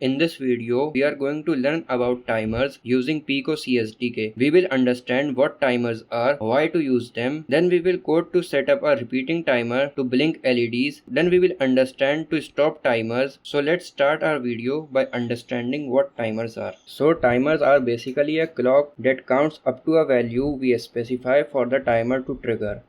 In this video, we are going to learn about timers using Pico C SDK. We will understand what timers are, why to use them, then we will code to set up a repeating timer to blink LEDs, then we will understand to stop timers. So let's start our video by understanding what timers are. So timers are basically a clock that counts up to a value we specify for the timer to trigger.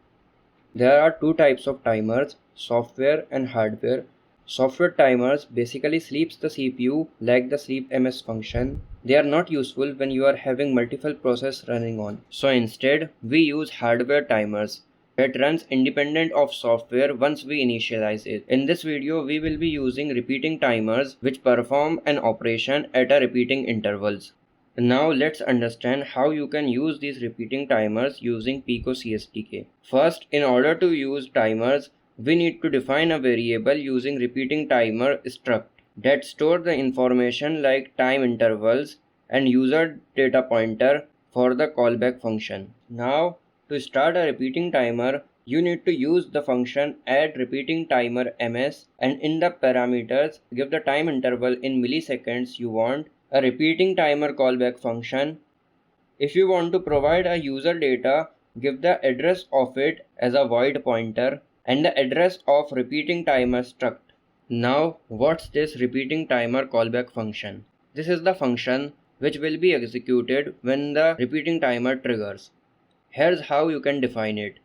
There are two types of timers, software and hardware. Software timers basically sleeps the CPU like the sleep ms function. They are not useful when you are having multiple processes running on. So instead, we use hardware timers that runs independent of software once we initialize it. In this video, we will be using repeating timers which perform an operation at a repeating intervals. Now let's understand how you can use these repeating timers using Pico C SDK. First, in order to use timers, we need to define a variable using repeating timer struct that store the information like time intervals and user data pointer for the callback function. Now, to start a repeating timer, you need to use the function add repeating timer ms, and in the parameters give the time interval in milliseconds you want. A repeating timer callback function. If you want to provide a user data, give the address of it as a void pointer and the address of repeating timer struct. Now, what's this repeating timer callback function? This is the function which will be executed when the repeating timer triggers. Here's how you can define it.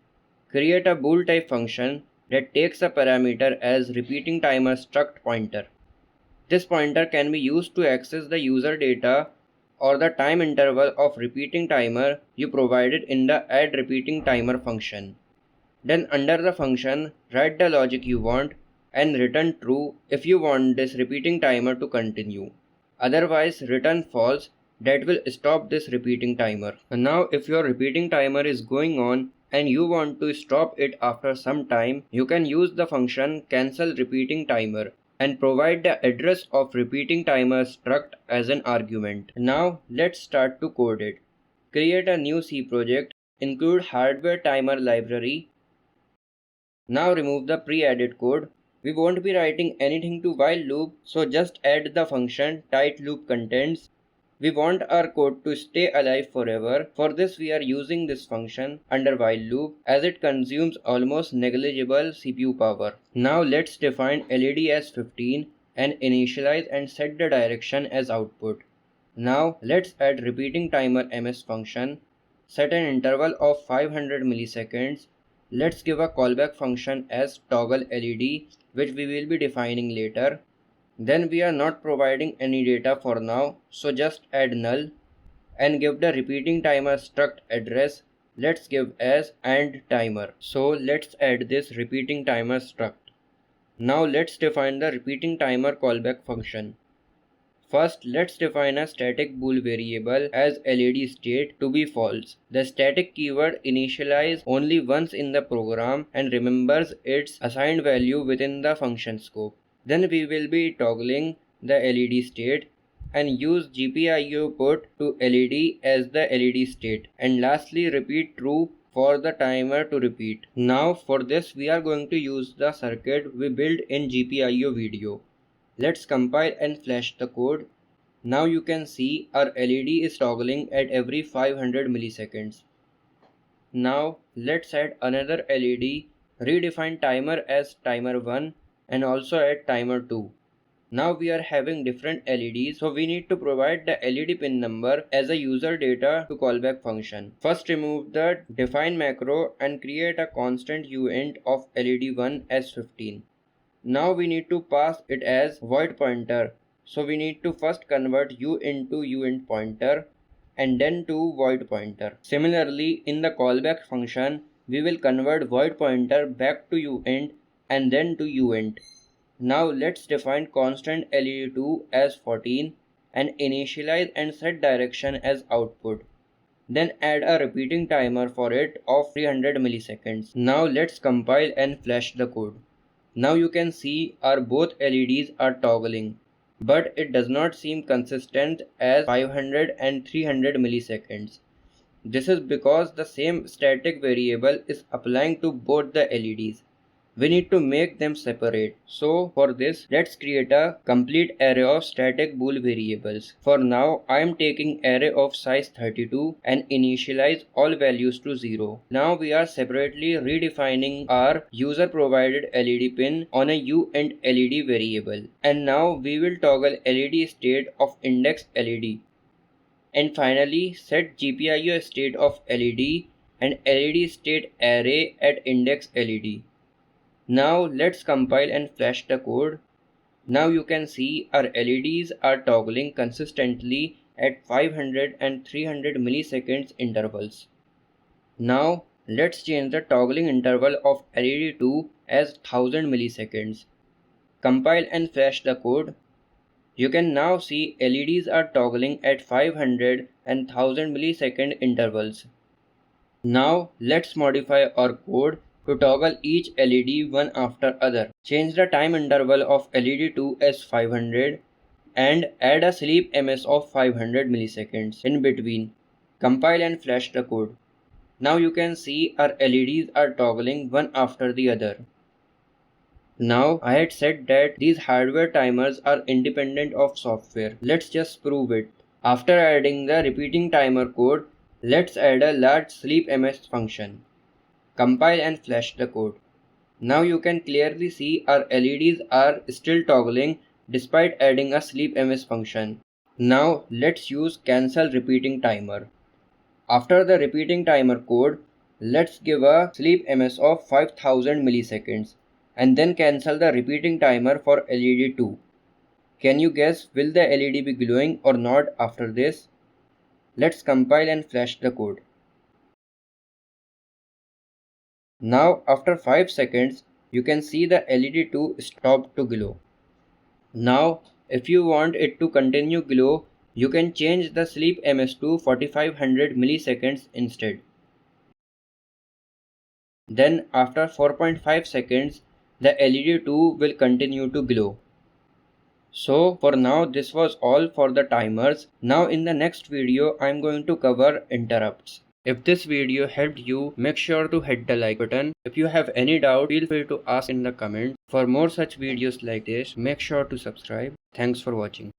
Create a bool type function that takes a parameter as repeating timer struct pointer. This pointer can be used to access the user data or the time interval of repeating timer you provided in the add repeating timer function. Then under the function, write the logic you want and return true if you want this repeating timer to continue. Otherwise, return false, that will stop this repeating timer. And now if your repeating timer is going on and you want to stop it after some time, you can use the function cancel repeating timer and provide the address of repeating timer struct as an argument. Now let's start to code it. Create a new C project, include hardware timer library. Now remove the pre-added code. We won't be writing anything to while loop, so just add the function tight loop contents. We want our code to stay alive forever. For this we are using this function under while loop as it consumes almost negligible CPU power. Now let's define LED as 15 and initialize and set the direction as output. Now let's add repeating timer ms function. Set an interval of 500 milliseconds. Let's give a callback function as toggle LED which we will be defining later. Then we are not providing any data for now, so just add null and give the repeating timer struct address. Let's give as and timer. So let's add this repeating timer struct. Now let's define the repeating timer callback function. First, let's define a static bool variable as LED state to be false. The static keyword initializes only once in the program and remembers its assigned value within the function scope. Then we will be toggling the LED state and use GPIO put to LED as the LED state, and lastly repeat true for the timer to repeat. Now for this we are going to use the circuit we built in GPIO video. Let's compile and flash the code. Now you can see our LED is toggling at every 500 milliseconds. Now let's add another LED, redefine timer as timer 1 and also add timer 2. Now we are having different LEDs, so we need to provide the LED pin number as a user data to callback function. First remove the define macro and create a constant uint of LED1 as 15. Now we need to pass it as void pointer, so we need to first convert u into uint pointer and then to void pointer. Similarly, in the callback function, we will convert void pointer back to uint and then to uint. Now let's define constant LED2 as 14 and initialize and set direction as output. Then add a repeating timer for it of 300 milliseconds. Now let's compile and flash the code. Now you can see our both LEDs are toggling, but it does not seem consistent as 500 and 300 milliseconds. This is because the same static variable is applying to both the LEDs. we need to make them separate. So for this, let's create a complete array of static bool variables. For now, I am taking array of size 32 and initialize all values to 0. Now we are separately redefining our user provided LED pin on a U and LED variable. And now we will toggle LED state of index LED. And finally, set GPIO state of LED and LED state array at index LED. Now let's compile and flash the code. Now you can see our LEDs are toggling consistently at 500 and 300 milliseconds intervals. Now let's change the toggling interval of LED2 as 1000 milliseconds. Compile and flash the code. You can now see LEDs are toggling at 500 and 1000 millisecond intervals. Now let's modify our code to toggle each LED one after other. Change the time interval of LED2 as 500 and add a sleep ms of 500 milliseconds in between. Compile and flash the code. Now you can see our LEDs are toggling one after the other. Now I had said that these hardware timers are independent of software. Let's just prove it. After adding the repeating timer code, let's add a large sleep ms function. Compile and flash the code. Now you can clearly see our LEDs are still toggling despite adding a sleep ms function. Now let's use cancel repeating timer. After the repeating timer code, let's give a sleep ms of 5000 milliseconds and then cancel the repeating timer for LED2. Can you guess, will the LED be glowing or not after this? Let's compile and flash the code. Now after 5 seconds, you can see the LED2 stopped to glow. Now if you want it to continue glow, you can change the sleep ms to 4500 milliseconds instead. Then after 4.5 seconds, the LED2 will continue to glow. So for now this was all for the timers. Now in the next video I am going to cover interrupts. If this video helped you, make sure to hit the like button. If you have any doubt, feel free to ask in the comments. For more such videos like this, make sure to subscribe. Thanks for watching.